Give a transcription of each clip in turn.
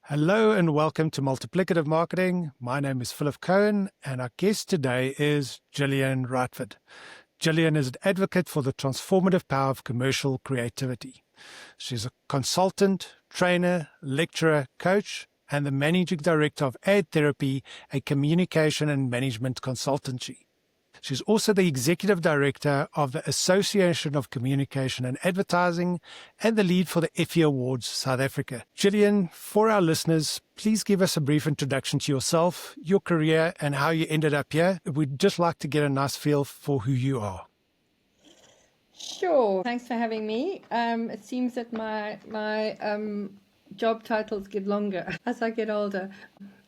Hello and welcome to Multiplicative Marketing. My name is Philip Cohen and our guest today is Gillian Rightford. Gillian is an advocate for the transformative power of commercial creativity. She's a consultant, trainer, lecturer, coach, and the managing director of AdTherapy, a communication and management consultancy. She's also the executive director of the Association of Communication and Advertising and the lead for the Effie Awards South Africa. Gillian, for our listeners, please give us a brief introduction to yourself, your career, and how you ended up here. We'd just like to get a nice feel for who you are. Sure. Thanks for having me. It seems that my job titles get longer as I get older.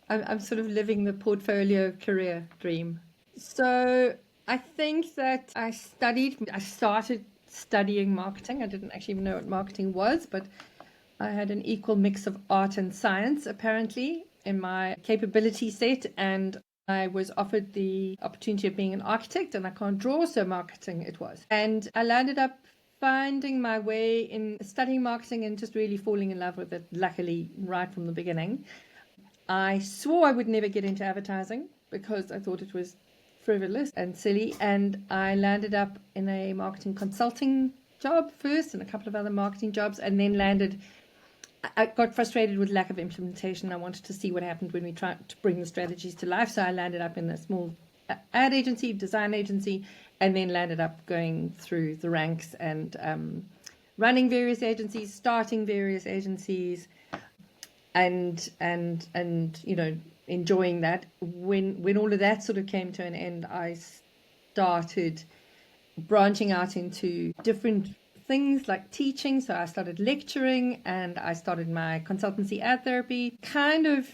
I'm sort of living the portfolio career dream. So I think that I started studying marketing. I didn't actually even know what marketing was, but I had an equal mix of art and science, apparently, in my capability set. And I was offered the opportunity of being an architect, and I can't draw, so marketing it was. And I landed up finding my way in studying marketing and just really falling in love with it, luckily, right from the beginning. I swore I would never get into advertising because I thought it was frivolous and silly, and I landed up in a marketing consulting job first and a couple of other marketing jobs, and then I got frustrated with lack of implementation. I wanted to see what happened when we tried to bring the strategies to life, so I landed up in a small ad agency, design agency, and then landed up going through the ranks and running various agencies, starting various agencies, and enjoying that. When all of that sort of came to an end, I started branching out into different things like teaching. So I started lecturing and I started my consultancy AdTherapy, kind of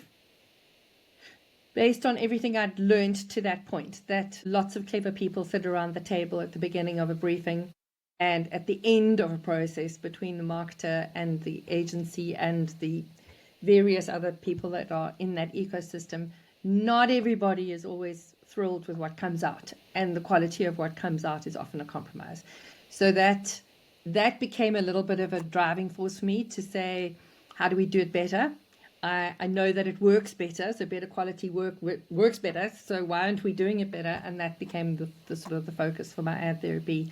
based on everything I'd learned to that point, that lots of clever people sit around the table at the beginning of a briefing and at the end of a process between the marketer and the agency and the various other people that are in that ecosystem. Not everybody is always thrilled with what comes out, and the quality of what comes out is often a compromise. So that became a little bit of a driving force for me to say, how do we do it better? I know that it works better, so better quality work works better, so why aren't we doing it better? And that became the sort of the focus for my AdTherapy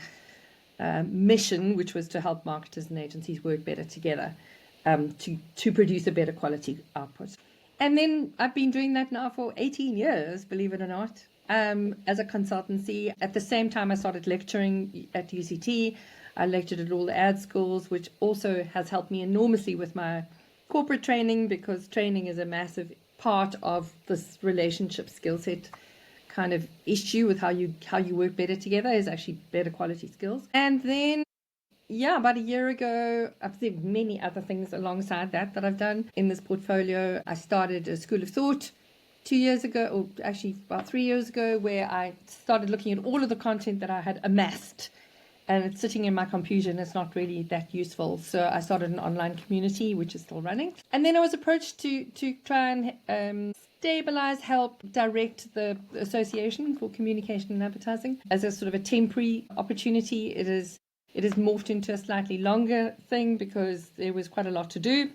mission, which was to help marketers and agencies work better together to produce a better quality output. And then I've been doing that now for 18 years, believe it or not, as a consultancy. At the same time, I started lecturing at UCT. I lectured at all the ad schools, which also has helped me enormously with my corporate training, because training is a massive part of this relationship skill set kind of issue with how you work better together, is actually better quality skills. And then about a year ago, I've seen many other things alongside that I've done in this portfolio. I started a school of thought 2 years ago, or actually about 3 years ago, where I started looking at all of the content that I had amassed, and it's sitting in my computer and it's not really that useful. So I started an online community, which is still running. And then I was approached to try and stabilize, help direct the Association for Communication and Advertising as a sort of a temporary opportunity. It is morphed into a slightly longer thing because there was quite a lot to do.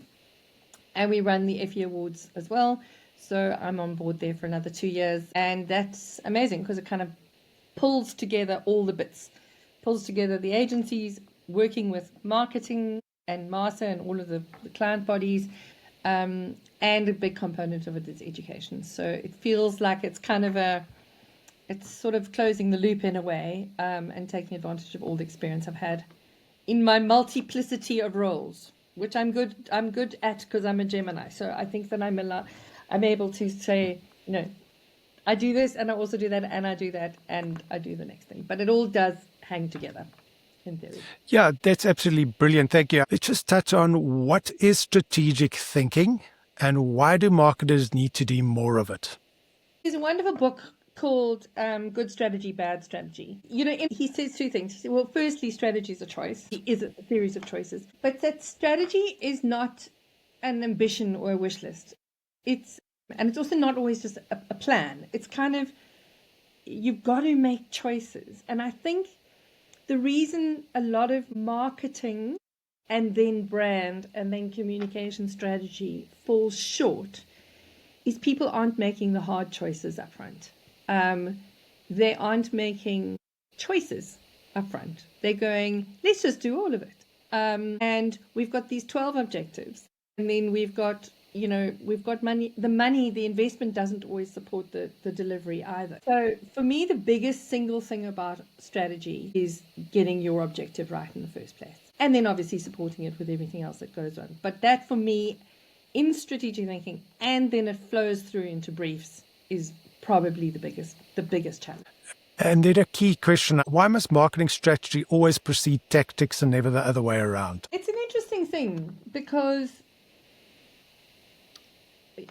And we run the Effie Awards as well. So I'm on board there for another 2 years. And that's amazing because it kind of pulls together all the bits. Pulls together the agencies, working with marketing and MASA and all of the client bodies. And a big component of it is education. So it feels like it's kind of it's sort of closing the loop in a way, and taking advantage of all the experience I've had in my multiplicity of roles, which I'm good at because I'm a Gemini. So I think that I'm able to say, I do this and I also do that and I do that and I do the next thing. But it all does hang together in theory. Yeah, that's absolutely brilliant. Thank you. Let's just touch on what is strategic thinking and why do marketers need to do more of it? There's a wonderful book called Good Strategy, Bad Strategy. He says two things. He says, well, firstly, strategy is a choice. It is a series of choices. But that strategy is not an ambition or a wish list. It's also not always just a plan. It's kind of, you've got to make choices. And I think the reason a lot of marketing and then brand, and then communication strategy falls short is people aren't making the hard choices up front. They aren't making choices up front. They're going, let's just do all of it. And we've got these 12 objectives. And then we've got money. The investment doesn't always support the delivery either. So for me, the biggest single thing about strategy is getting your objective right in the first place. And then obviously supporting it with everything else that goes on. But that for me, in strategic thinking, and then it flows through into briefs, is probably the biggest challenge. And then a key question, why must marketing strategy always precede tactics and never the other way around? It's an interesting thing because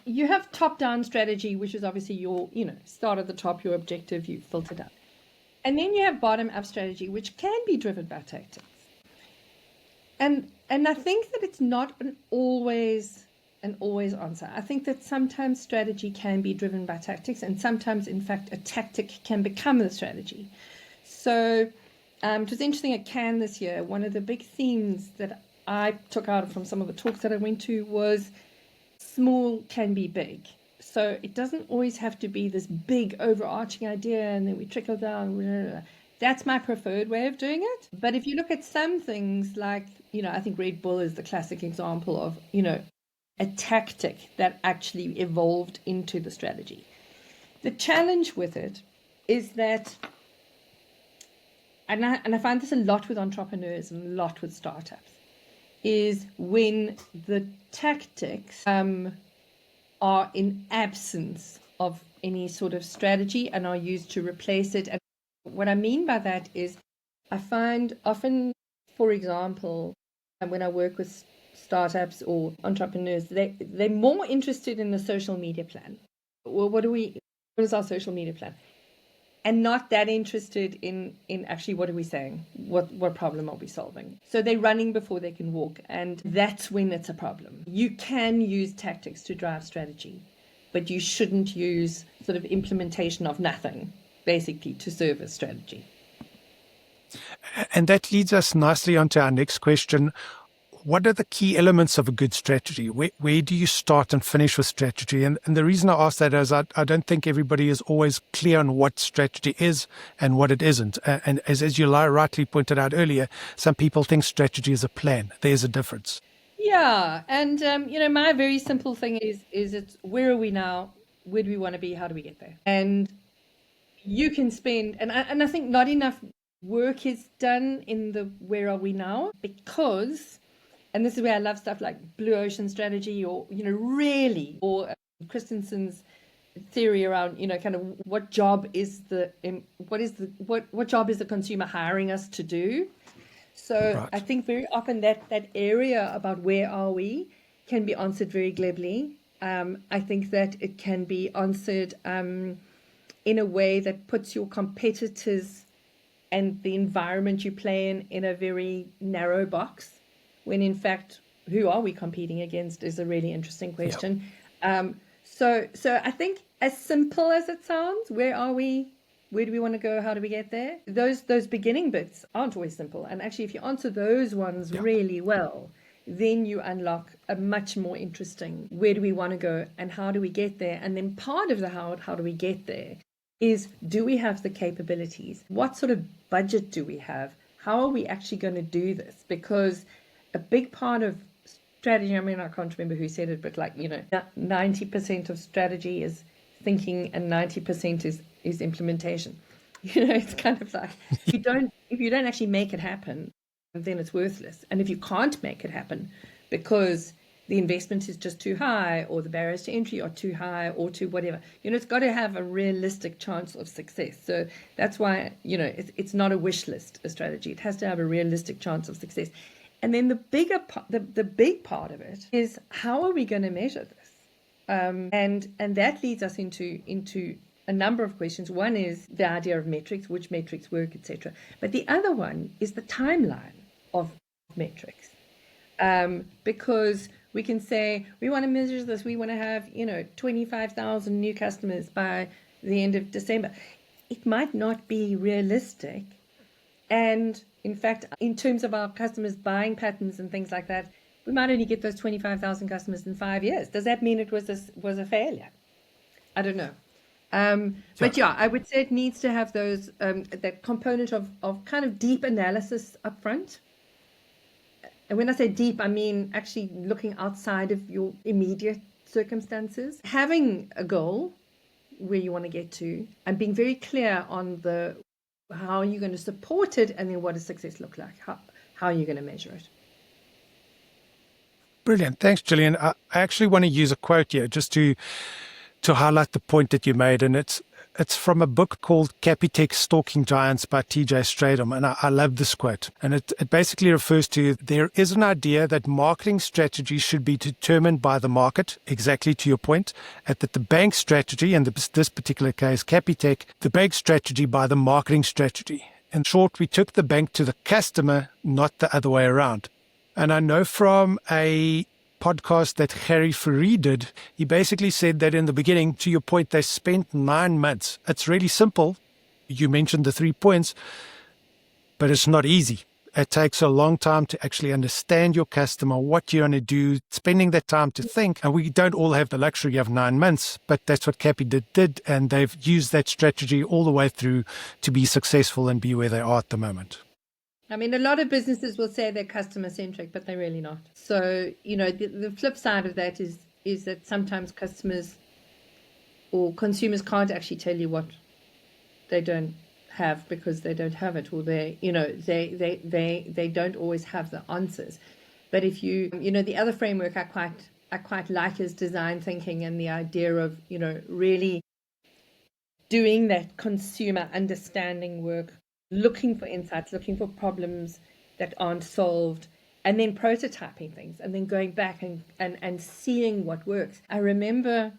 you have top-down strategy, which is obviously your, start at the top, your objective, you filter down. And then you have bottom-up strategy, which can be driven by tactics. And I think that it's not an always answer. I think that sometimes strategy can be driven by tactics, and sometimes, in fact, a tactic can become the strategy. So it was interesting at Cannes this year. One of the big themes that I took out from some of the talks that I went to was small can be big. So it doesn't always have to be this big overarching idea and then we trickle down. That's my preferred way of doing it. But if you look at some things like, I think Red Bull is the classic example of, a tactic that actually evolved into the strategy. The challenge with it is that, and I find this a lot with entrepreneurs and a lot with startups, is when the tactics are in absence of any sort of strategy and are used to replace it. And what I mean by that is I find often, for example, when I work with startups or entrepreneurs, they're more interested in the social media plan. Well, what is our social media plan? And not that interested in actually what are we saying? What problem are we solving? So they're running before they can walk. And that's when it's a problem. You can use tactics to drive strategy, but you shouldn't use sort of implementation of nothing, basically, to serve a strategy. And that leads us nicely onto our next question. What are the key elements of a good strategy? Where do you start and finish with strategy? And the reason I ask that is I don't think everybody is always clear on what strategy is and what it isn't. And as you rightly pointed out earlier, some people think strategy is a plan. There's a difference. Yeah. And, my very simple thing is it's where are we now? Where do we want to be? How do we get there? And you can spend, and I think not enough work is done in the where are we now, because, and this is where I love stuff like blue ocean strategy or, or Christensen's theory around, kind of what job is the consumer hiring us to do? So right. I think very often that area about where are we can be answered very glibly. I think that it can be answered in a way that puts your competitors and the environment you play in a very narrow box, when in fact, who are we competing against is a really interesting question. Yep. So I think as simple as it sounds, where are we? Where do we want to go? How do we get there? Those beginning bits aren't always simple. And actually, if you answer those ones really well, then you unlock a much more interesting, where do we want to go and how do we get there? And then part of the how do we get there is, do we have the capabilities? What sort of budget do we have? How are we actually going to do this? Because a big part of strategy, I mean, I can't remember who said it, but 90% of strategy is thinking and 90% is implementation. It's kind of like, if you don't actually make it happen, then it's worthless. And if you can't make it happen because the investment is just too high or the barriers to entry are too high or too whatever, it's got to have a realistic chance of success. So that's why, it's not a wish list, a strategy. It has to have a realistic chance of success. And then the big part of it is, how are we going to measure this? And that leads us into a number of questions. One is the idea of metrics, which metrics work, etc. But the other one is the timeline of metrics, because we can say we want to measure this. We want to have 25,000 new customers by the end of December. It might not be realistic And in fact, in terms of our customers' buying patterns and things like that, we might only get those 25,000 customers in 5 years. Does that mean it was a failure? I don't know. But yeah, I would say it needs to have those that component of kind of deep analysis up front. And when I say deep, I mean actually looking outside of your immediate circumstances, having a goal where you want to get to, and being very clear on how you're going to support it, and then what does success look like? How are you going to measure it? Brilliant. Thanks, Gillian. I actually want to use a quote here just to highlight the point that you made, and it's from a book called Capitec Stalking Giants by T.J. Stradom, and I love this quote. And it basically refers to, there is an idea that marketing strategy should be determined by the market, exactly to your point, that the bank strategy, in this particular case, Capitec, the bank strategy by the marketing strategy. In short, we took the bank to the customer, not the other way around. And I know from a podcast that Harry Ferry did, he basically said that in the beginning, to your point, they spent 9 months. It's really simple. You mentioned the 3 points, but it's not easy. It takes a long time to actually understand your customer, what you're going to do, spending that time to think. And we don't all have the luxury of 9 months, but that's what Cappy did. And they've used that strategy all the way through to be successful and be where they are at the moment. I mean, a lot of businesses will say they're customer-centric, but they're really not. So, the flip side of that is that sometimes customers or consumers can't actually tell you what they don't have because they don't have it, or they don't always have the answers. But if the other framework I quite like is design thinking, and the idea of, really doing that consumer understanding work, looking for insights, looking for problems that aren't solved, and then prototyping things, and then going back and seeing what works. I remember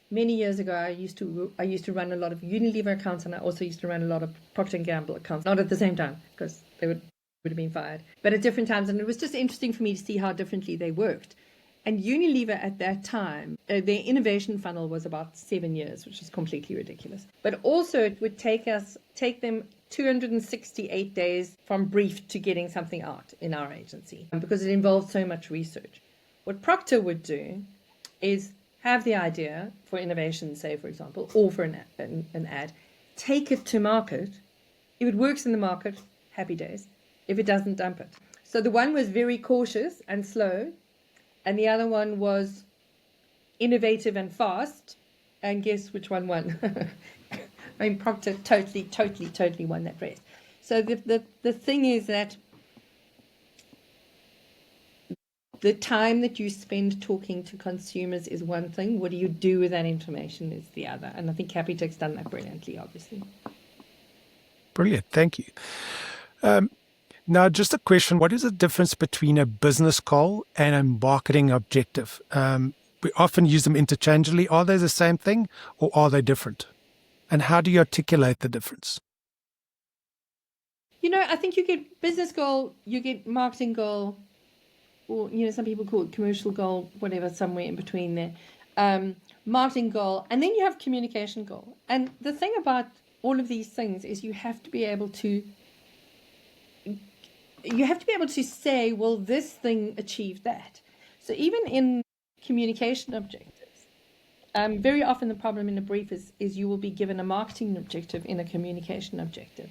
many years ago, I used to run a lot of Unilever accounts, and I also used to run a lot of Procter & Gamble accounts, not at the same time, because they would have been fired, but at different times. And it was just interesting for me to see how differently they worked. And Unilever at that time, their innovation funnel was about 7 years, which is completely ridiculous. But also it would take them 268 days from brief to getting something out in our agency, because it involved so much research. What Procter would do is have the idea for innovation, say, for example, or for an ad, take it to market. If it works in the market, happy days. If it doesn't, dump it. So the one was very cautious and slow, and the other one was innovative and fast. And guess which one won? I mean, Procter totally won that race. So the thing is that the time that you spend talking to consumers is one thing. What do you do with that information is the other. And I think Capitec's done that brilliantly, obviously. Brilliant. Thank you. Now, just a question. What is the difference between a business goal and a marketing objective? We often use them interchangeably. Are they the same thing, or are they different? And how do you articulate the difference? I think you get business goal, you get marketing goal, or, some people call it commercial goal, whatever, somewhere in between there. Marketing goal, and then you have communication goal. And the thing about all of these things is you have to be able to say, well, this thing achieved that. So even in communication objectives, very often the problem in a brief is you will be given a marketing objective in a communication objective.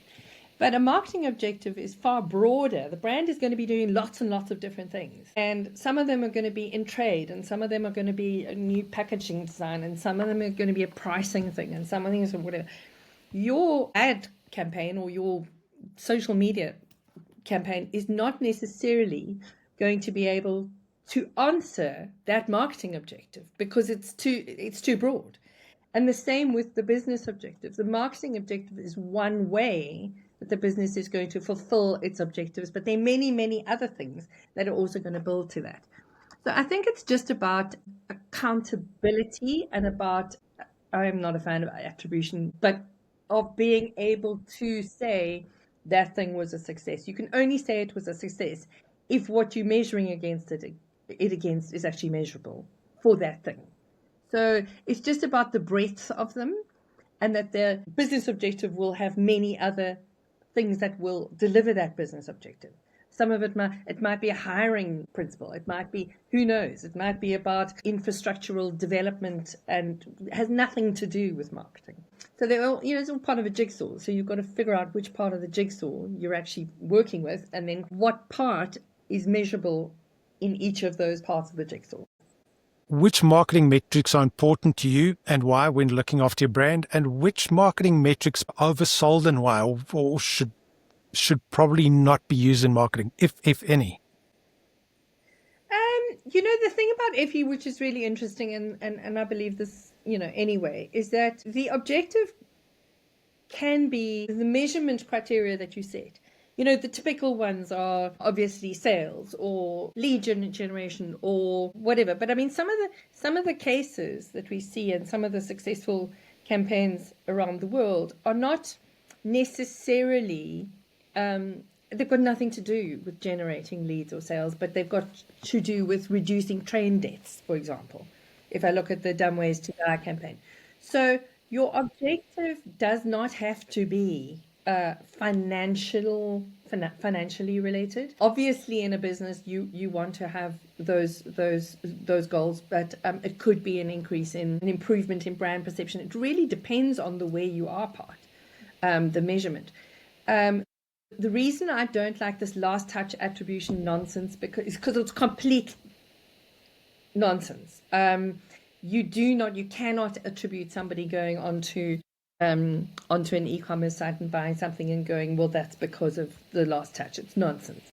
But a marketing objective is far broader. The brand is going to be doing lots and lots of different things. And some of them are going to be in trade, and some of them are going to be a new packaging design, and some of them are going to be a pricing thing, and some of them are whatever. Your ad campaign or your social media campaign is not necessarily going to be able to answer that marketing objective because it's too broad. And the same with the business objective. The marketing objective is one way that the business is going to fulfill its objectives, but there are many, many other things that are also going to build to that. So I think it's just about accountability and about, I'm not a fan of attribution, but of being able to say that thing was a success. You can only say it was a success if what you're measuring against it against is actually measurable for that thing. So it's just about the breadth of them, and that the business objective will have many other things that will deliver that business objective. Some of it might be a hiring principle. It might be, who knows, it might be about infrastructural development and has nothing to do with marketing. So they're all, it's all part of a jigsaw. So you've got to figure out which part of the jigsaw you're actually working with, and then what part is measurable in each of those parts of the jigsaw. Which marketing metrics are important to you and why when looking after your brand, and which marketing metrics are oversold and why, or should probably not be used in marketing, if any? The thing about Effie, which is really interesting, and I believe this, anyway, is that the objective can be the measurement criteria that you set. The typical ones are obviously sales or lead generation or whatever. But I mean, some of the cases that we see and some of the successful campaigns around the world are not necessarily, they've got nothing to do with generating leads or sales, but they've got to do with reducing train deaths, for example, if I look at the Dumb Ways to Die campaign. So your objective does not have to be financially related. Obviously, in a business, you want to have those goals, but it could be an increase in an improvement in brand perception. It really depends on the way you are the measurement. The reason I don't like this last touch attribution nonsense because it's complete nonsense. You cannot attribute somebody going onto an e-commerce site and buying something and going, well, that's because of the last touch. It's nonsense.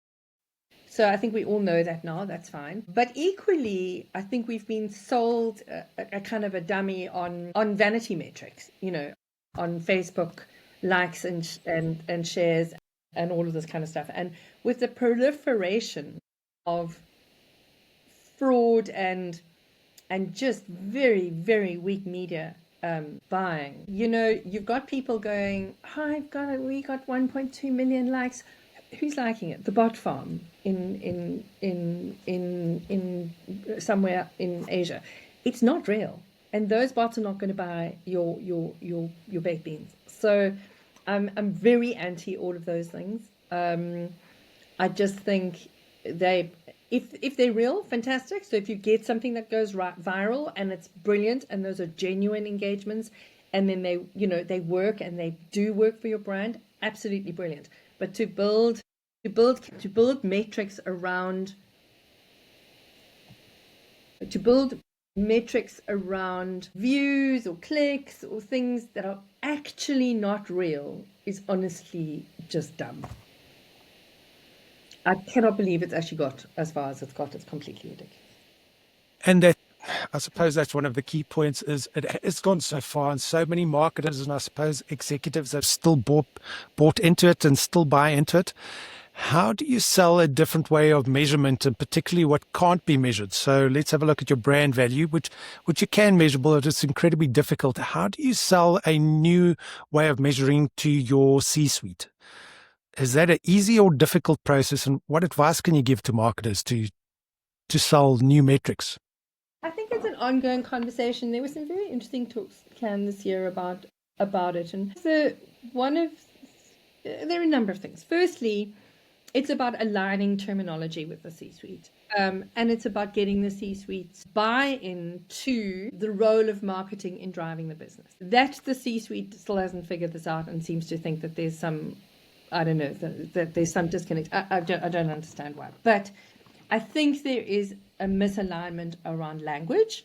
So I think we all know that now. That's fine. But equally, I think we've been sold a kind of a dummy on vanity metrics. On Facebook likes and shares and all of this kind of stuff. And with the proliferation of fraud and just very, very weak media buying, you've got people going, we got 1.2 million likes. Who's liking it? The bot farm in somewhere in Asia. It's not real, and those bots are not going to buy your baked beans. So I'm very anti all of those things. I just think if they're real, fantastic. So if you get something that goes viral and it's brilliant and those are genuine engagements, and then they work and they do work for your brand, absolutely brilliant. But to build metrics around views or clicks or things that are actually not real is honestly just dumb. I cannot believe it's actually got as far as it's got. It's completely ridiculous. And that, I suppose that's one of the key points, is it's gone so far, and so many marketers and I suppose executives have still bought into it and still buy into it. How do you sell a different way of measurement, and particularly what can't be measured? So let's have a look at your brand value, which you can measure, but it's incredibly difficult. How do you sell a new way of measuring to your C-suite? Is that an easy or difficult process, and what advice can you give to marketers to sell new metrics? I think it's an ongoing conversation. There were some very interesting talks planned this year about it, and there are a number of things. Firstly, it's about aligning terminology with the C-suite, and it's about getting the C-suite's buy-in to the role of marketing in driving the business. That the C-suite still hasn't figured this out and seems to think that there's some, I don't know, that there's some disconnect. I don't understand why. But I think there is a misalignment around language,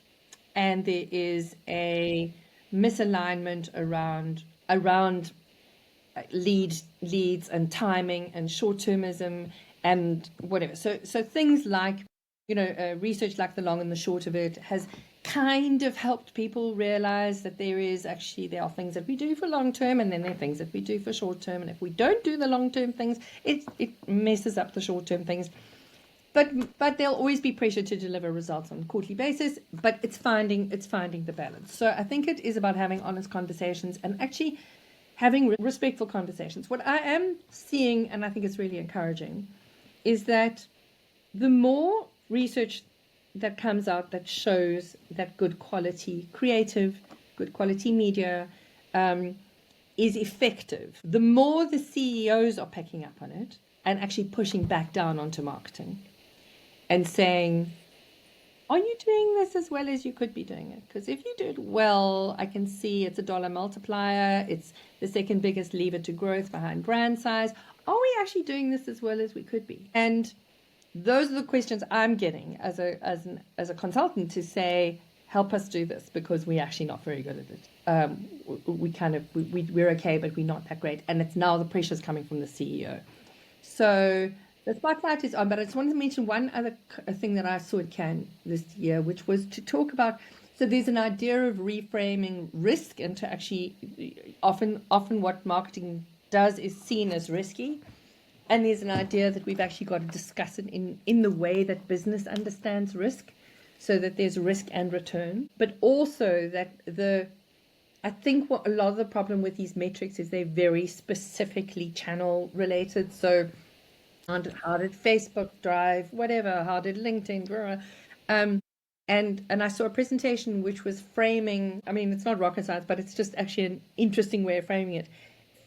and there is a misalignment around leads and timing and short-termism and whatever. So things like, research like the long and the short of it has kind of helped people realize that there are things that we do for long term, and then there are things that we do for short term, and if we don't do the long term things, it messes up the short term things. But there'll always be pressure to deliver results on a quarterly basis, but it's finding the balance. So I think it is about having honest conversations and actually having respectful conversations. What I am seeing, and I think it's really encouraging, is that the more research that comes out that shows that good quality creative, good quality media is effective, the more the CEOs are picking up on it and actually pushing back down onto marketing and saying, are you doing this as well as you could be doing it? Because if you do it well, I can see it's a dollar multiplier. It's the second biggest lever to growth behind brand size. Are we actually doing this as well as we could be? And those are the questions I'm getting as a consultant to say, help us do this, because we're actually not very good at it. We're okay, but we're not that great. And it's now the pressure's coming from the CEO. So the spotlight is on, but I just wanted to mention one other thing that I saw at Cannes this year, which was to talk about, so there's an idea of reframing risk, and to actually, often what marketing does is seen as risky. And there's an idea that we've actually got to discuss it in the way that business understands risk, so that there's risk and return, but also that I think what a lot of the problem with these metrics is they're very specifically channel related. So how did Facebook drive, whatever, how did LinkedIn grow? And I saw a presentation which was framing, I mean, it's not rocket science, but it's just actually an interesting way of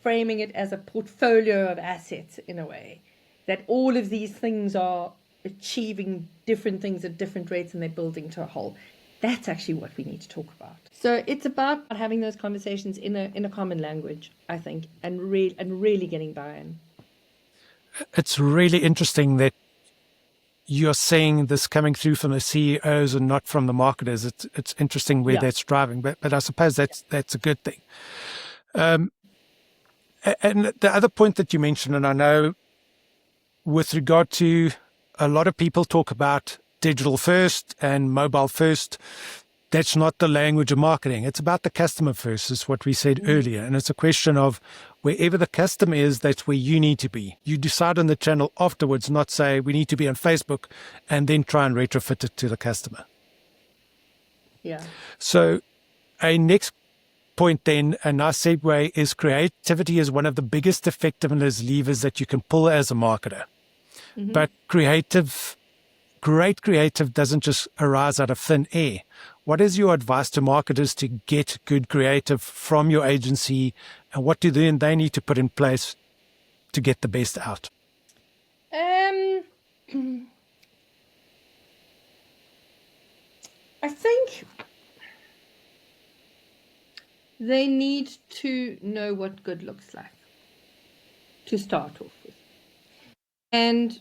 framing it as a portfolio of assets in a way, that all of these things are achieving different things at different rates and they're building to a whole. That's actually what we need to talk about. So it's about having those conversations in a common language, I think, and really getting buy-in. It's really interesting that you're seeing this coming through from the CEOs and not from the marketers. It's interesting where that's driving, but I suppose that's a good thing. And the other point that you mentioned, and I know with regard to a lot of people talk about digital first and mobile first. That's not the language of marketing. It's about the customer first, is what we said earlier. And it's a question of wherever the customer is, that's where you need to be. You decide on the channel afterwards, not say we need to be on Facebook and then try and retrofit it to the customer. Yeah. So a next point then, a nice segue, is creativity is one of the biggest effectiveness levers that you can pull as a marketer. Mm-hmm. But great creative doesn't just arise out of thin air. What is your advice to marketers to get good creative from your agency, and what do they need to put in place to get the best out? I think they need to know what good looks like to start off with, and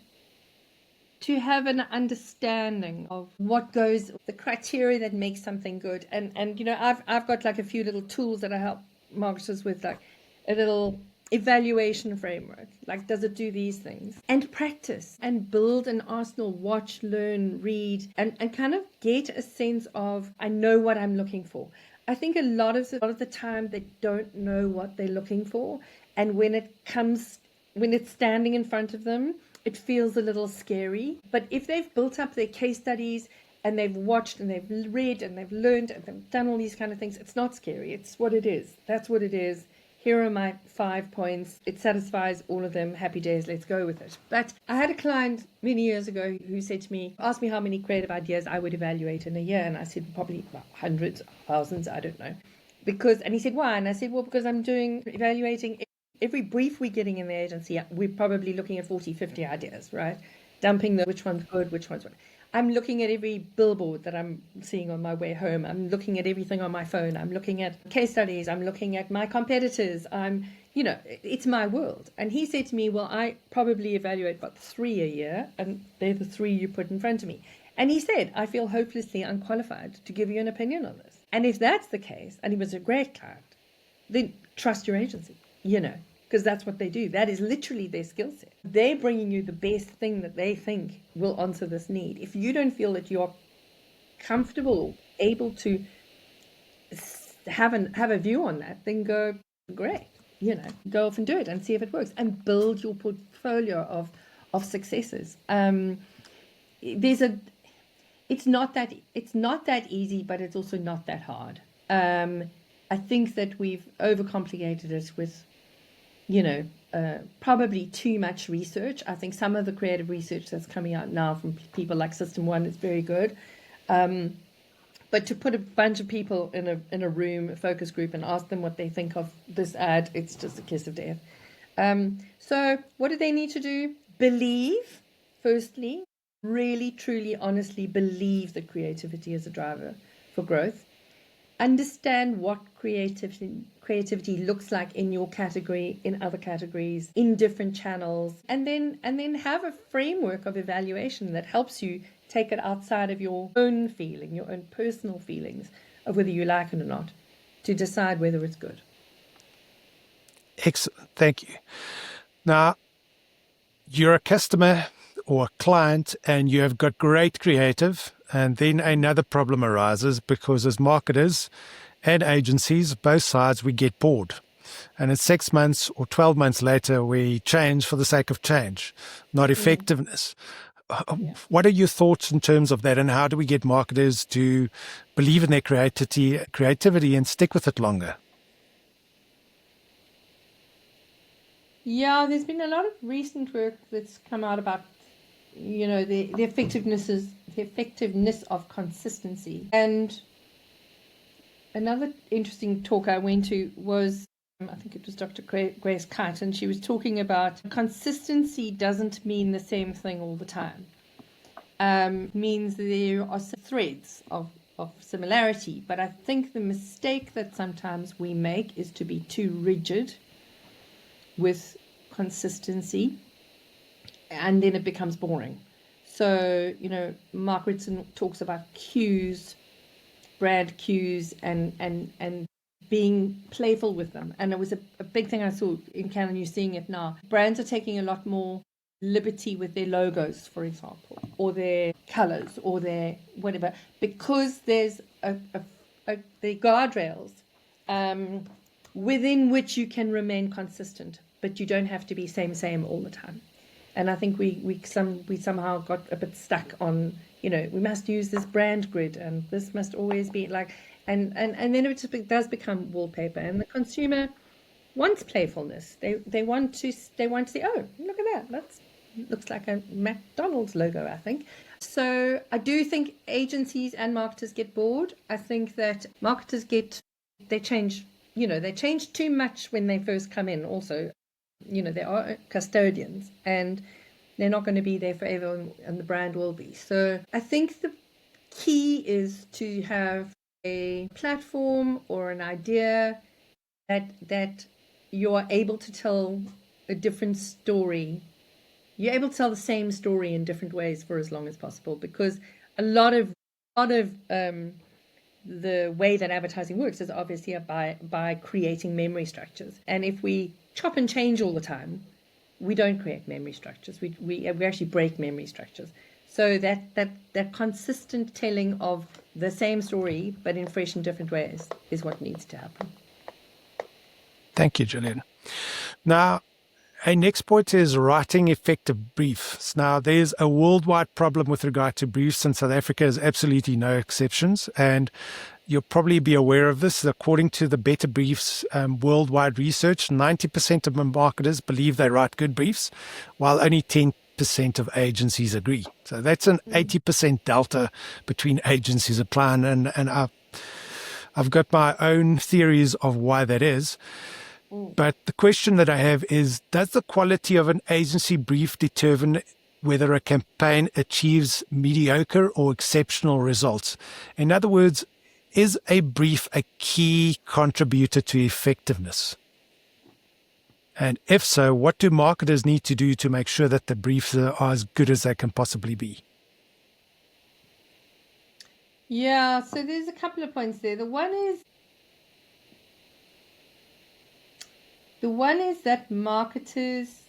to have an understanding of what goes, the criteria that makes something good. And you know, I've got like a few little tools that I help marketers with, like a little evaluation framework, like does it do these things, and practice and build an arsenal, watch, learn, read, and kind of get a sense of, I know what I'm looking for. I think a lot of the time they don't know what they're looking for, and when it's standing in front of them, it feels a little scary. But if they've built up their case studies and they've watched and they've read and they've learned and they've done all these kind of things, it's not scary. It's what it is. That's what it is. Here are my 5 points. It satisfies all of them. Happy days. Let's go with it. But I had a client many years ago who said to me, asked me how many creative ideas I would evaluate in a year. And I said, probably about hundreds, thousands, I don't know. And he said, why? And I said, well, because I'm evaluating every brief we're getting in the agency. We're probably looking at 40, 50 ideas, right? Dumping which one's good, which one's good. I'm looking at every billboard that I'm seeing on my way home. I'm looking at everything on my phone. I'm looking at case studies. I'm looking at my competitors. It's my world. And he said to me, well, I probably evaluate about 3 a year, and they're the 3 you put in front of me. And he said, I feel hopelessly unqualified to give you an opinion on this. And if that's the case, and he was a great client, then trust your agency, because that's what they do. That is literally their skill set. They're bringing you the best thing that they think will answer this need. If you don't feel that you're comfortable, able to have a view on that, then go, great, go off and do it and see if it works, and build your portfolio of successes. It's not that easy, but it's also not that hard. I think that we've overcomplicated it with probably too much research. I think some of the creative research that's coming out now from people like System 1 is very good. But to put a bunch of people in a room, a focus group, and ask them what they think of this ad, it's just a kiss of death. So what do they need to do? Believe, firstly, really, truly, honestly believe that creativity is a driver for growth. Understand what creativity looks like in your category, in other categories, in different channels, and then have a framework of evaluation that helps you take it outside of your own feeling, your own personal feelings of whether you like it or not, to decide whether it's good. Excellent. Thank you. Now, you're a customer or a client and you have got great creative, and then another problem arises because as marketers and agencies, both sides, we get bored. And it's 6 months or 12 months later, we change for the sake of change, not effectiveness. What are your thoughts in terms of that, and how do we get marketers to believe in their creativity and stick with it longer? Yeah, there's been a lot of recent work that's come out about, the effectiveness of consistency. And another interesting talk I went to was, I think it was Dr. Grace Kite, and she was talking about consistency doesn't mean the same thing all the time. Means there are some threads of similarity, but I think the mistake that sometimes we make is to be too rigid with consistency, and then it becomes boring. So, Mark Ritson talks about cues, brand cues, and being playful with them. And it was a big thing I saw in Canada, and you're seeing it now. Brands are taking a lot more liberty with their logos, for example, or their colors, or their whatever, because there's the guardrails within which you can remain consistent, but you don't have to be same all the time. And I think we somehow got a bit stuck on, we must use this brand grid, and this must always be like, and then it does become wallpaper, and the consumer wants playfulness. They want to say, oh, look at that, looks like a McDonald's logo, I think. So I do think agencies and marketers get bored. I think that marketers they change too much when they first come in also. They are custodians, and they're not going to be there forever, and the brand will be. So I think the key is to have a platform or an idea that you are able to tell a different story. You're able to tell the same story in different ways for as long as possible, because a lot of the way that advertising works is obviously by creating memory structures. And if we chop and change all the time, we don't create memory structures. We actually break memory structures. So that consistent telling of the same story but in fresh and different ways is what needs to happen. Thank you, Gillian. Now, a next point is writing effective briefs. Now, there's a worldwide problem with regard to briefs, and South Africa is absolutely no exceptions. And you'll probably be aware of this. According to the Better Briefs worldwide research, 90% of marketers believe they write good briefs, while only 10% of agencies agree. So that's an 80% delta between agencies applying, and I've got my own theories of why that is. But the question that I have is, does the quality of an agency brief determine whether a campaign achieves mediocre or exceptional results? In other words, is a brief a key contributor to effectiveness? And if so, what do marketers need to do to make sure that the briefs are as good as they can possibly be? Yeah, so there's a couple of points there. The one is that marketers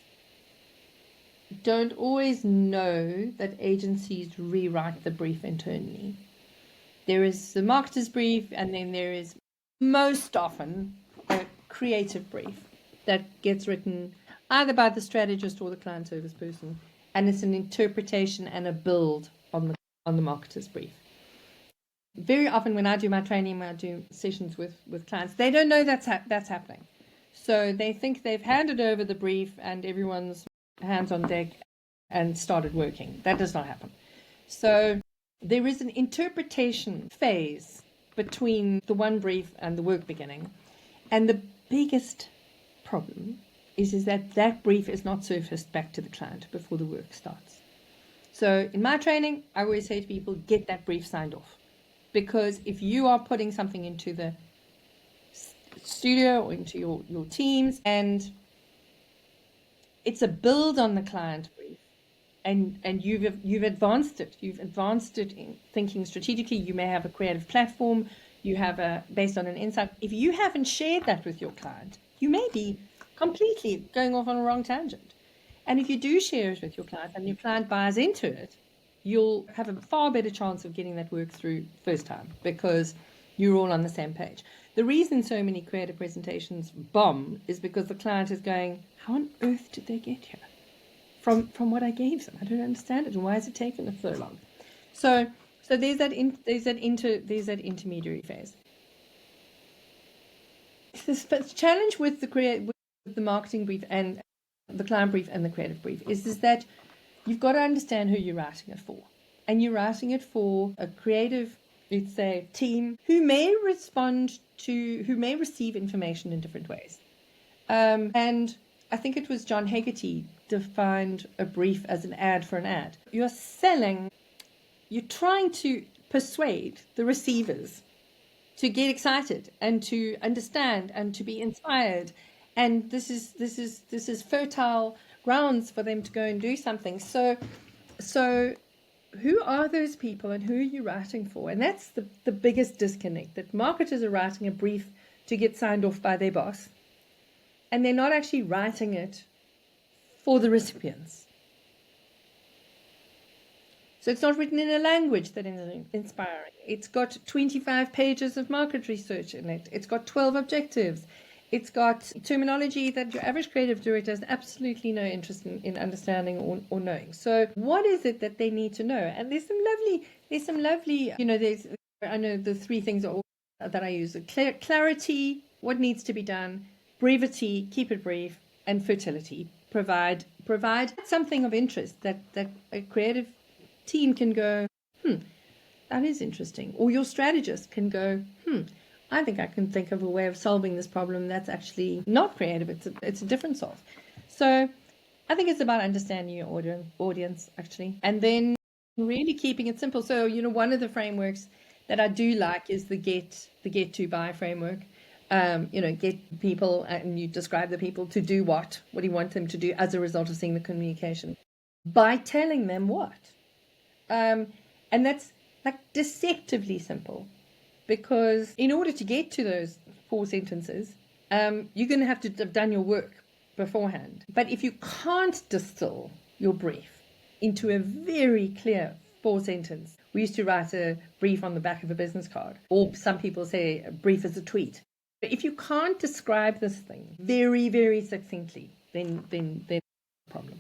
don't always know that agencies rewrite the brief internally. There is the marketer's brief, and then there is most often a creative brief that gets written either by the strategist or the client service person, and it's an interpretation and a build on the marketer's brief. Very often when I do my training, when I do sessions with clients, they don't know that's happening. So they think they've handed over the brief and everyone's hands on deck and started working. That does not happen. So there is an interpretation phase between the one brief and the work beginning. And the biggest problem is that brief is not surfaced back to the client before the work starts. So in my training, I always say to people, get that brief signed off. Because if you are putting something into the studio or into your teams, and it's a build on the client brief, and you've advanced it. You've advanced it in thinking strategically. You may have a creative platform. You have based on an insight. If you haven't shared that with your client, you may be completely going off on a wrong tangent. And if you do share it with your client and your client buys into it, you'll have a far better chance of getting that work through first time because you're all on the same page. The reason so many creative presentations bomb is because the client is going, how on earth did they get here? From what I gave them, I don't understand it, and why has it taken us so long? So there's that intermediary phase. The challenge with the marketing brief and the client brief and the creative brief is that you've got to understand who you're writing it for, and you're writing it for a creative, let's say, team who may receive information in different ways. And I think it was John Hegarty defined a brief as an ad for an ad. You're trying to persuade the receivers to get excited and to understand and to be inspired. And this is fertile grounds for them to go and do something. So who are those people and who are you writing for? And that's the biggest disconnect, that marketers are writing a brief to get signed off by their boss, and they're not actually writing it for the recipients. So it's not written in a language that is inspiring. It's got 25 pages of market research in it. It's got 12 objectives. It's got terminology that your average creative director has absolutely no interest in understanding or knowing. So what is it that they need to know? And there's some lovely, I know the three things that I use: clarity, what needs to be done; brevity, keep it brief; and fertility, provide something of interest that a creative team can go, that is interesting. Or your strategist can go, I think I can think of a way of solving this problem that's actually not creative. It's a different solve. So I think it's about understanding your audience actually, and then really keeping it simple. So one of the frameworks that I do like is the get to buy framework. Get people, and you describe the people to do what do you want them to do as a result of seeing the communication by telling them what. And that's like deceptively simple, because in order to get to those 4 sentences, you're going to have to have done your work beforehand. But if you can't distill your brief into a very clear 4-sentence, we used to write a brief on the back of a business card, or some people say a brief is a tweet. But if you can't describe this thing very, very succinctly, then there's a problem.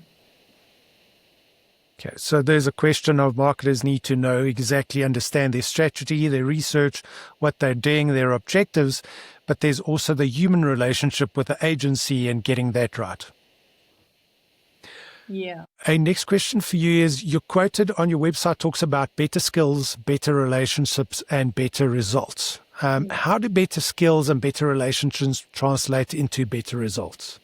Okay, so there's a question of marketers need to know exactly, understand their strategy, their research, what they're doing, their objectives, but there's also the human relationship with the agency and getting that right. Yeah. A next question for you is, you're quoted on your website talks about better skills, better relationships, and better results. How do better skills and better relationships translate into better results?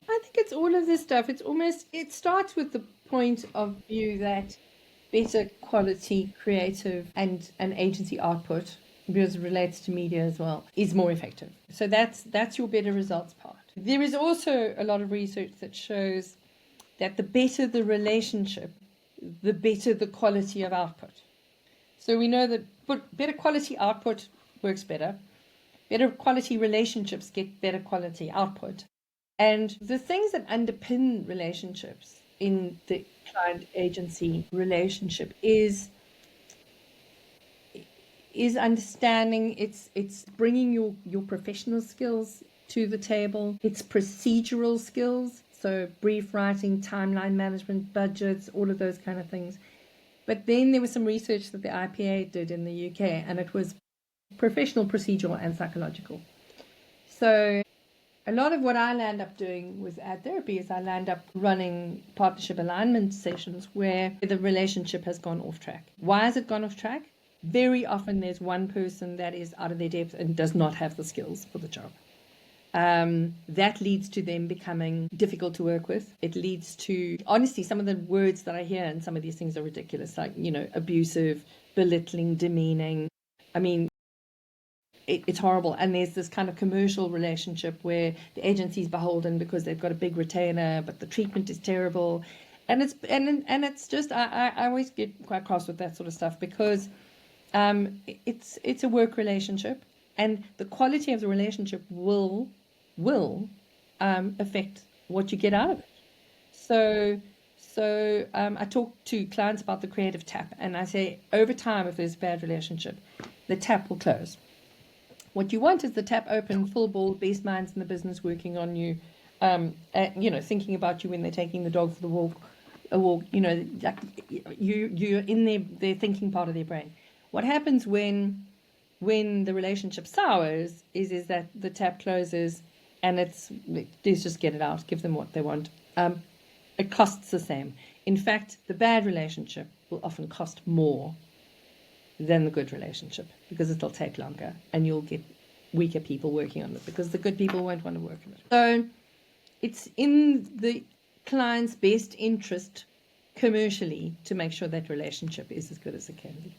I think it's all of this stuff. It starts with the point of view that better quality creative and agency output, because it relates to media as well, is more effective. So that's your better results part. There is also a lot of research that shows that the better the relationship, the better the quality of output. So we know that better quality output works better. Better quality relationships get better quality output. And the things that underpin relationships in the client-agency relationship is understanding. It's bringing your professional skills to the table. It's procedural skills, so brief writing, timeline management, budgets, all of those kind of things. But then there was some research that the IPA did in the UK, and it was professional, procedural, and psychological. So a lot of what I land up doing with AdTherapy is I land up running partnership alignment sessions where the relationship has gone off track. Why has it gone off track? Very often there's one person that is out of their depth and does not have the skills for the job. That leads to them becoming difficult to work with. It leads to, honestly, some of the words that I hear and some of these things are ridiculous, like, abusive, belittling, demeaning. I mean, it's horrible. And there's this kind of commercial relationship where the agency's beholden because they've got a big retainer, but the treatment is terrible. And it's just, I always get quite cross with that sort of stuff because it's a work relationship, and the quality of the relationship will affect what you get out of it. So I talk to clients about the creative tap, and I say over time, if there's a bad relationship, the tap will close. What you want is the tap open, full ball, best minds in the business working on you, thinking about you when they're taking the dog for the walk, like you're in their thinking part of their brain. What happens when the relationship sours is that the tap closes and let's just get it out, give them what they want. It costs the same. In fact, the bad relationship will often cost more than the good relationship because it'll take longer and you'll get weaker people working on it because the good people won't want to work on it. So it's in the client's best interest commercially to make sure that relationship is as good as it can be.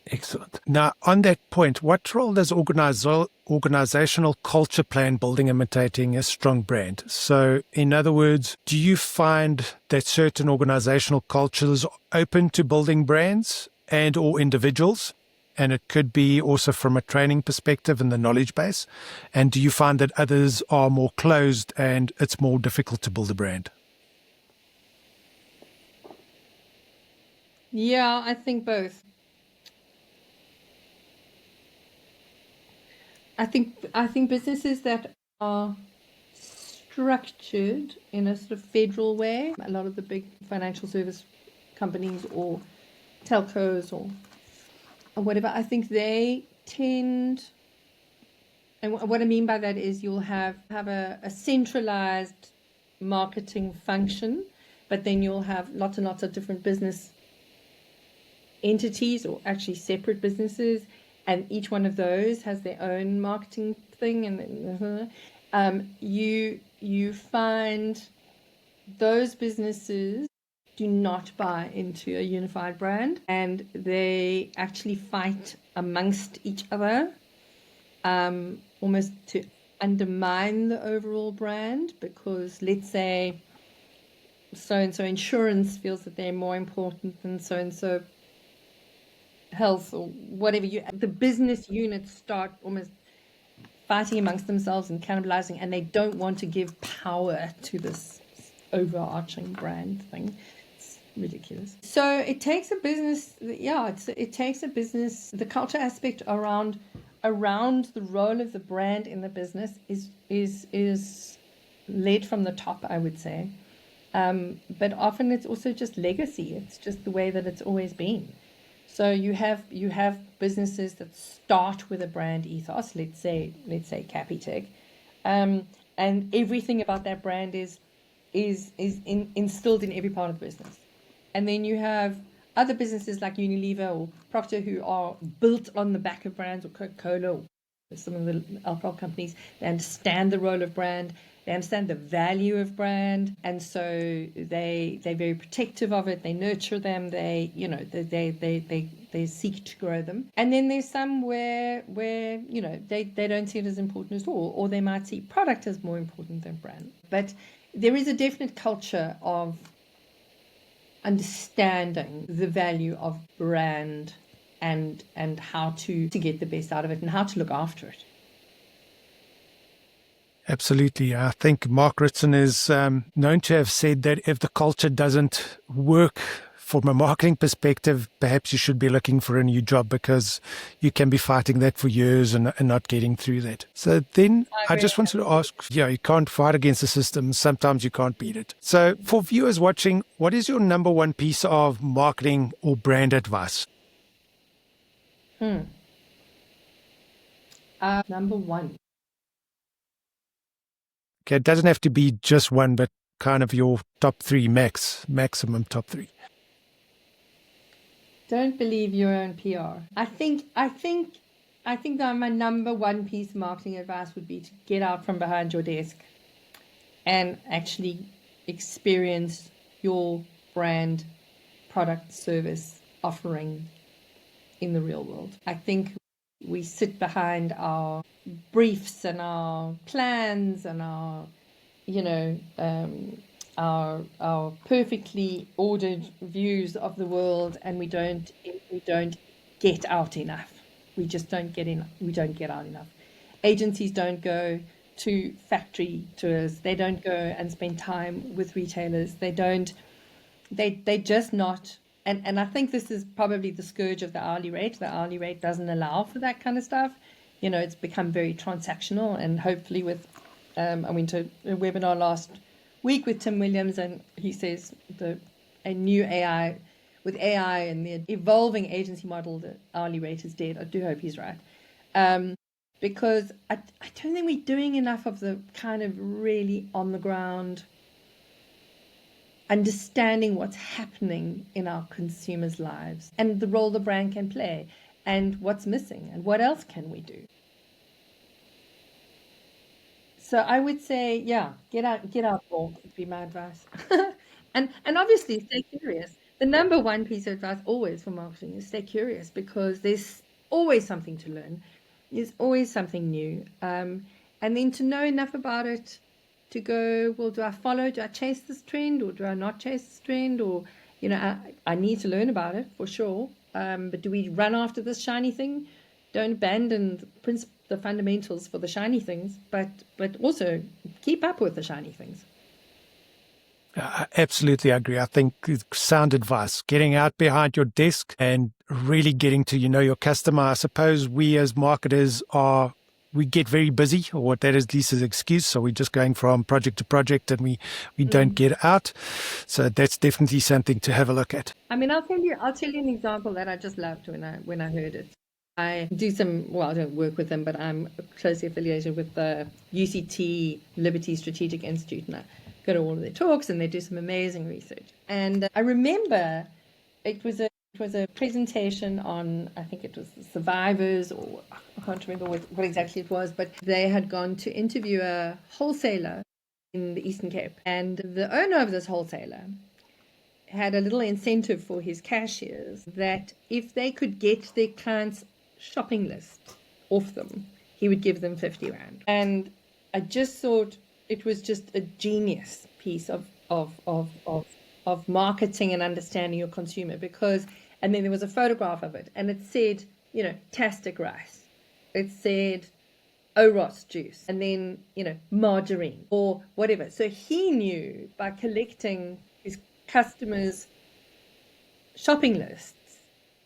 Excellent. Now, on that point, what role does organizational culture play in building and maintaining a strong brand? So, in other words, do you find that certain organizational cultures are open to building brands and or individuals? And it could be also from a training perspective and the knowledge base. And do you find that others are more closed and it's more difficult to build a brand? Yeah, I think both. I think businesses that are structured in a sort of federal way, a lot of the big financial service companies or telcos or whatever, I think they tend, and what I mean by that is you'll have a centralized marketing function, but then you'll have lots and lots of different business entities or actually separate businesses, and each one of those has their own marketing thing, and you find those businesses do not buy into a unified brand, and they actually fight amongst each other, almost to undermine the overall brand, because let's say so-and-so insurance feels that they're more important than so-and-so health or whatever. The business units start almost fighting amongst themselves and cannibalizing, and they don't want to give power to this overarching brand thing. It's ridiculous. So it takes a business, it takes a business, the culture aspect around the role of the brand in the business is led from the top, I would say. But often it's also just legacy. It's just the way that it's always been. So you have businesses that start with a brand ethos, let's say Capitec, and everything about that brand is instilled in every part of the business. And then you have other businesses like Unilever or Procter who are built on the back of brands, or Coca-Cola or some of the alcohol companies. They understand the role of brand. They understand the value of brand, and so they're very protective of it. They nurture them. They seek to grow them. And then there's some where they don't see it as important at all, or they might see product as more important than brand. But there is a definite culture of understanding the value of brand and how to get the best out of it and how to look after it. Absolutely. I think Mark Ritson is known to have said that if the culture doesn't work from a marketing perspective, perhaps you should be looking for a new job, because you can be fighting that for years and not getting through that. So then I just wanted to ask, you can't fight against the system. Sometimes you can't beat it. So for viewers watching, what is your number one piece of marketing or brand advice? Number one. Okay, it doesn't have to be just one, but kind of your top three maximum top three. Don't believe your own PR. I think that my number one piece of marketing advice would be to get out from behind your desk and actually experience your brand, product, service offering in the real world. I think we sit behind our briefs and our plans and our, our perfectly ordered views of the world, and we don't get out enough. We just don't get enough. We don't get out enough. Agencies don't go to factory tours. They don't go and spend time with retailers. They just not. And I think this is probably the scourge of the hourly rate. The hourly rate doesn't allow for that kind of stuff. It's become very transactional. And hopefully I went to a webinar last week with Tim Williams, and he says a new AI, with AI and the evolving agency model, the hourly rate is dead. I do hope he's right. Because I don't think we're doing enough of the kind of really on the ground understanding what's happening in our consumers' lives and the role the brand can play and what's missing and what else can we do. So I would say, get out more would be my advice. and obviously stay curious. The number one piece of advice always for marketing is stay curious, because there's always something to learn. There's always something new. And then to know enough about it to go, well, do I chase this trend, or do I not chase this trend? Or, I need to learn about it for sure. But do we run after this shiny thing? Don't abandon the fundamentals for the shiny things, but also keep up with the shiny things. I absolutely agree. I think sound advice, getting out behind your desk and really getting to your customer. I suppose we as marketers we get very busy, or what that is at least is an excuse. So we're just going from project to project, and we don't get out. So that's definitely something to have a look at. I mean, I'll tell you an example that I just loved when I heard it. I do I don't work with them, but I'm closely affiliated with the UCT Liberty Strategic Institute, and I go to all of their talks, and they do some amazing research. And I remember it was a presentation on, I think it was the survivors, or I can't remember what exactly it was, but they had gone to interview a wholesaler in the Eastern Cape, and the owner of this wholesaler had a little incentive for his cashiers that if they could get their clients' shopping list off them, he would give them 50 rand. And I just thought it was just a genius piece of marketing and understanding your consumer, and then there was a photograph of it, and it said, Tastic rice. It said Oros juice, and then, margarine or whatever. So he knew by collecting his customers' shopping lists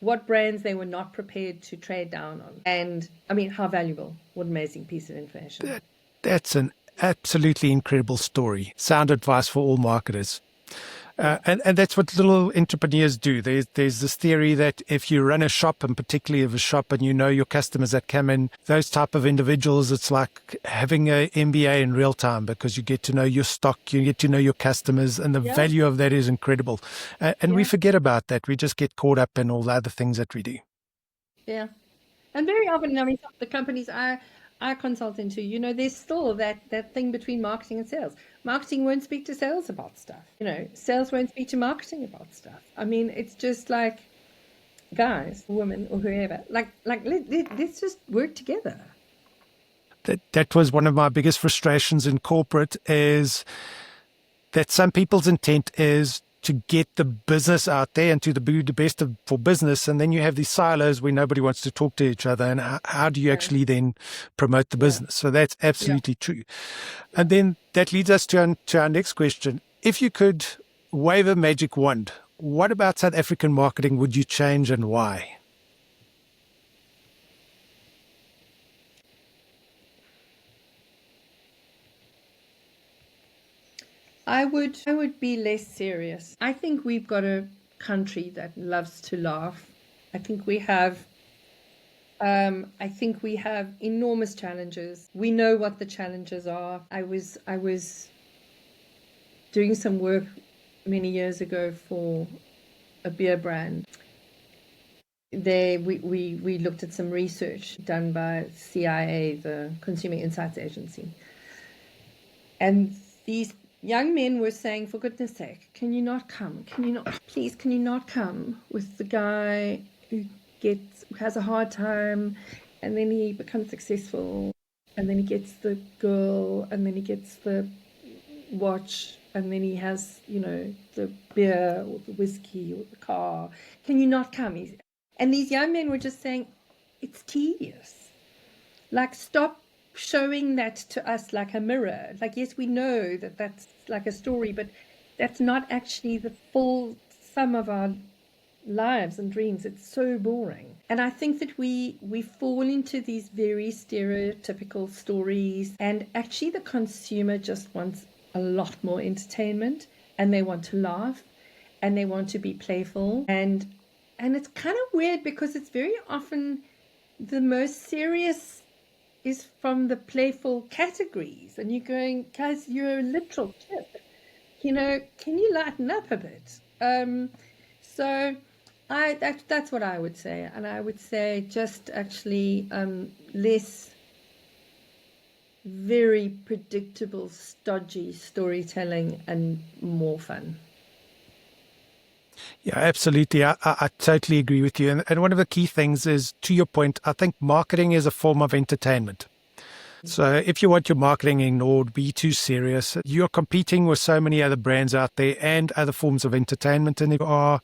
what brands they were not prepared to trade down on. And I mean, how valuable, what amazing piece of information. That's an absolutely incredible story. Sound advice for all marketers. And that's what little entrepreneurs do. There's this theory that if you run a shop, and particularly of a shop, and your customers that come in, those type of individuals, it's like having an MBA in real time, because you get to know your stock, you get to know your customers, and the value of that is incredible. And we forget about that. We just get caught up in all the other things that we do. Yeah. And very often, the companies I consult into, there's still that thing between marketing and sales. Marketing won't speak to sales about stuff. Sales won't speak to marketing about stuff. I mean, it's just like, guys, women, or whoever, let's just work together. That was one of my biggest frustrations in corporate, is that some people's intent is to get the business out there and to do the best for business. And then you have these silos where nobody wants to talk to each other. And how do you actually then promote the business? So that's absolutely true. And then that leads us to our next question. If you could wave a magic wand, what about South African marketing would you change, and why? I would be less serious. I think we've got a country that loves to laugh. I think we have I think we have enormous challenges. We know what the challenges are. I was doing some work many years ago for a beer brand. We looked at some research done by CIA, the Consumer Insights Agency. And these young men were saying, for goodness sake, can you not come? Please, can you not come with the guy who has a hard time, and then he becomes successful, and then he gets the girl, and then he gets the watch, and then he has, the beer or the whiskey or the car. Can you not come? And these young men were just saying, it's tedious. Like, stop showing that to us like a mirror. Like, yes, we know that that's like a story, but that's not actually the full sum of our lives and dreams. It's so boring. And I think that we fall into these very stereotypical stories, and actually the consumer just wants a lot more entertainment, and they want to laugh, and they want to be playful, and it's kind of weird because it's very often the most serious is from the playful categories, and you're going, guys, you're a literal chip. Can you lighten up a bit? So that's what I would say, and I would say just actually less very predictable, stodgy storytelling and more fun. Yeah, absolutely. I totally agree with you. And one of the key things is, to your point, I think marketing is a form of entertainment. So if you want your marketing ignored, be too serious. You're competing with so many other brands out there and other forms of entertainment, and if you are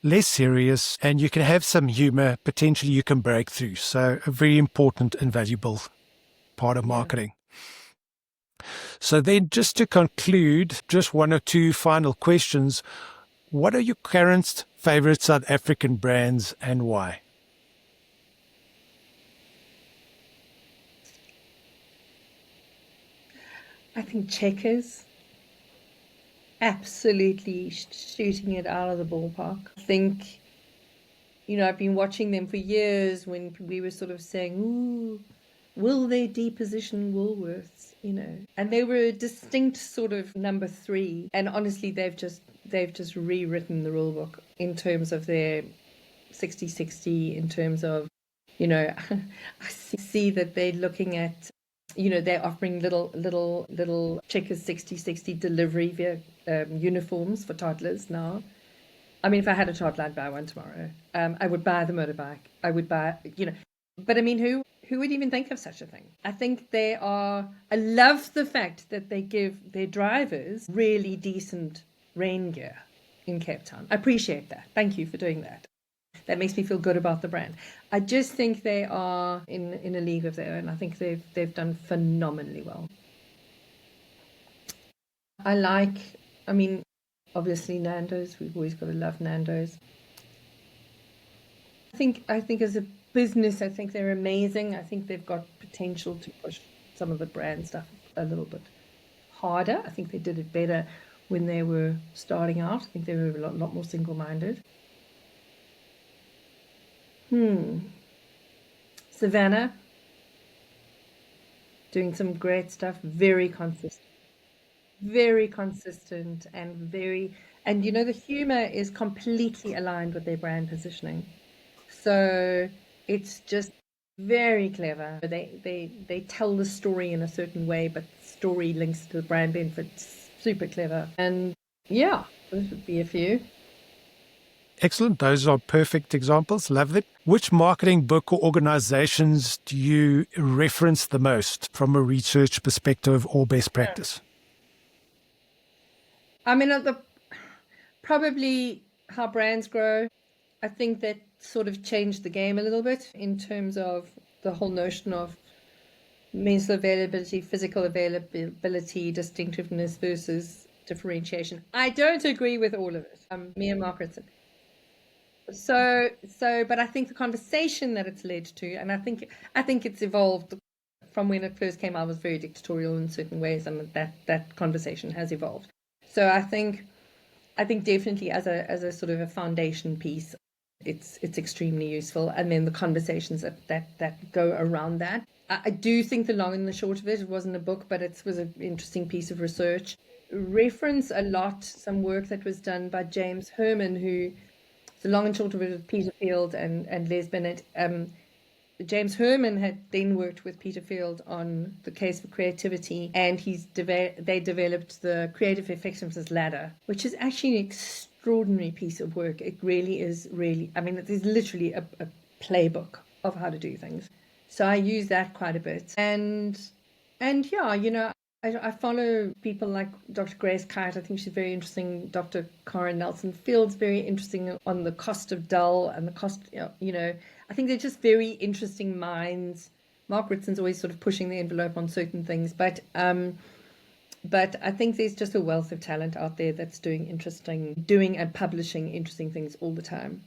less serious and you can have some humor, potentially you can break through. So a very important and valuable part of marketing. So then, just to conclude, just one or two final questions. What are your current favorite South African brands and why? I think Checkers, absolutely shooting it out of the ballpark. I think, I've been watching them for years when we were sort of saying, ooh, will they deposition Woolworths, And they were a distinct sort of number 3. And honestly, they've just rewritten the rule book in terms of their 60/60, in terms of, I see that they're looking at, they're offering little Checkers 60/60 delivery via uniforms for toddlers now. I mean, if I had a toddler, I'd buy one tomorrow. I would buy the motorbike. I would buy, but I mean, who would even think of such a thing? I think I love the fact that they give their drivers really decent rain gear in Cape Town. I appreciate that. Thank you for doing that. That makes me feel good about the brand. I just think they are in a league of their own. I think they've done phenomenally well. Obviously Nando's. We've always got to love Nando's. I think as a business, I think they're amazing. I think they've got potential to push some of the brand stuff a little bit harder. I think they did it better when they were starting out. I think they were a lot more single-minded. Savannah, doing some great stuff, very consistent, and the humor is completely aligned with their brand positioning. So it's just very clever. They tell the story in a certain way, but the story links to the brand benefits. Super clever. And yeah, those would be a few. Excellent. Those are perfect examples. Love it. Which marketing book or organizations do you reference the most from a research perspective or best practice? I mean, probably How Brands Grow. I think that sort of changed the game a little bit in terms of the whole notion of mental availability, physical availability, distinctiveness versus differentiation. I don't agree with all of it. Me and Margaret. But I think the conversation that it's led to, and I think it's evolved from when it first came out, was very dictatorial in certain ways, and that conversation has evolved. So I think definitely as a sort of a foundation piece, it's extremely useful. And then the conversations that go around that. I do think the long and the short of it wasn't a book, but it was an interesting piece of research. Reference a lot some work that was done by James Herman, who the long and short of it with Peter Field and Les Bennett. James Herman had then worked with Peter Field on the case for creativity, and they developed the creative effectiveness ladder, which is actually an extraordinary piece of work. It really is. I mean, it is literally a playbook of how to do things. So I use that quite a bit, and yeah, I follow people like Dr. Grace Kite. I think she's very interesting. Dr. Karen Nelson Field's very interesting on the cost of dull and the cost, I think they're just very interesting minds. Mark Ritson's always sort of pushing the envelope on certain things, but I think there's just a wealth of talent out there that's doing and publishing interesting things all the time.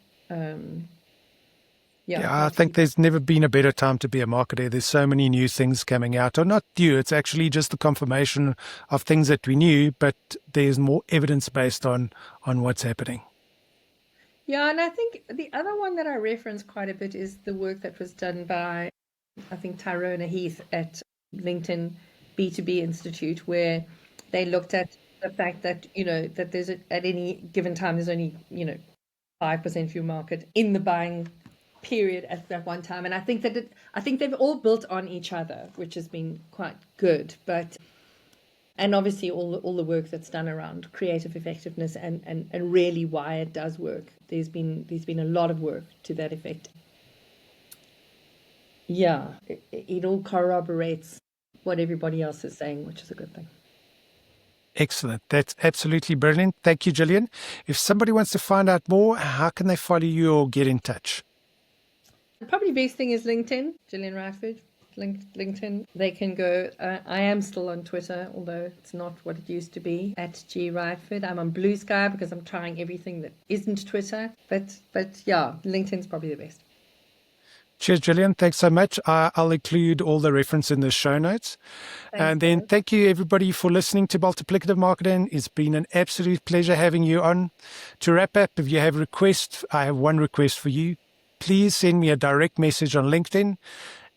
Yeah, I think there's never been a better time to be a marketer. There's so many new things coming out, or not new. It's actually just the confirmation of things that we knew, but there's more evidence based on what's happening. Yeah, and I think the other one that I reference quite a bit is the work that was done by, I think, Tyrone Heath at LinkedIn B2B Institute, where they looked at the fact that, that there's at any given time, there's only, 5% of your market in the buying period at that one time. And I think they've all built on each other, which has been quite good. And obviously all the work that's done around creative effectiveness and really why it does work. There's been a lot of work to that effect. Yeah, it all corroborates what everybody else is saying, which is a good thing. Excellent. That's absolutely brilliant. Thank you, Gillian. If somebody wants to find out more, how can they follow you or get in touch? Probably best thing is LinkedIn, Gillian Rightford. LinkedIn. They can go. I am still on Twitter, although it's not what it used to be. @G Rightford. I'm on Blue Sky because I'm trying everything that isn't Twitter. But yeah, LinkedIn's probably the best. Cheers, Gillian. Thanks so much. I'll include all the reference in the show notes. Thanks, and then thank you, everybody, for listening to Multiplicative Marketing. It's been an absolute pleasure having you on. To wrap up, if you have requests, I have one request for you. Please send me a direct message on LinkedIn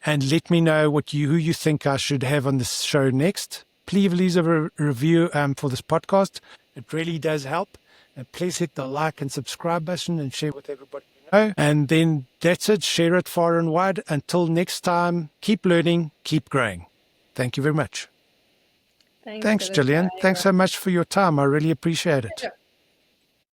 and let me know who you think I should have on this show next. Please leave a review for this podcast. It really does help. And please hit the like and subscribe button and share with everybody you know. And then that's it. Share it far and wide. Until next time, keep learning, keep growing. Thank you very much. Thanks, Gillian. Thanks so much for your time. I really appreciate it.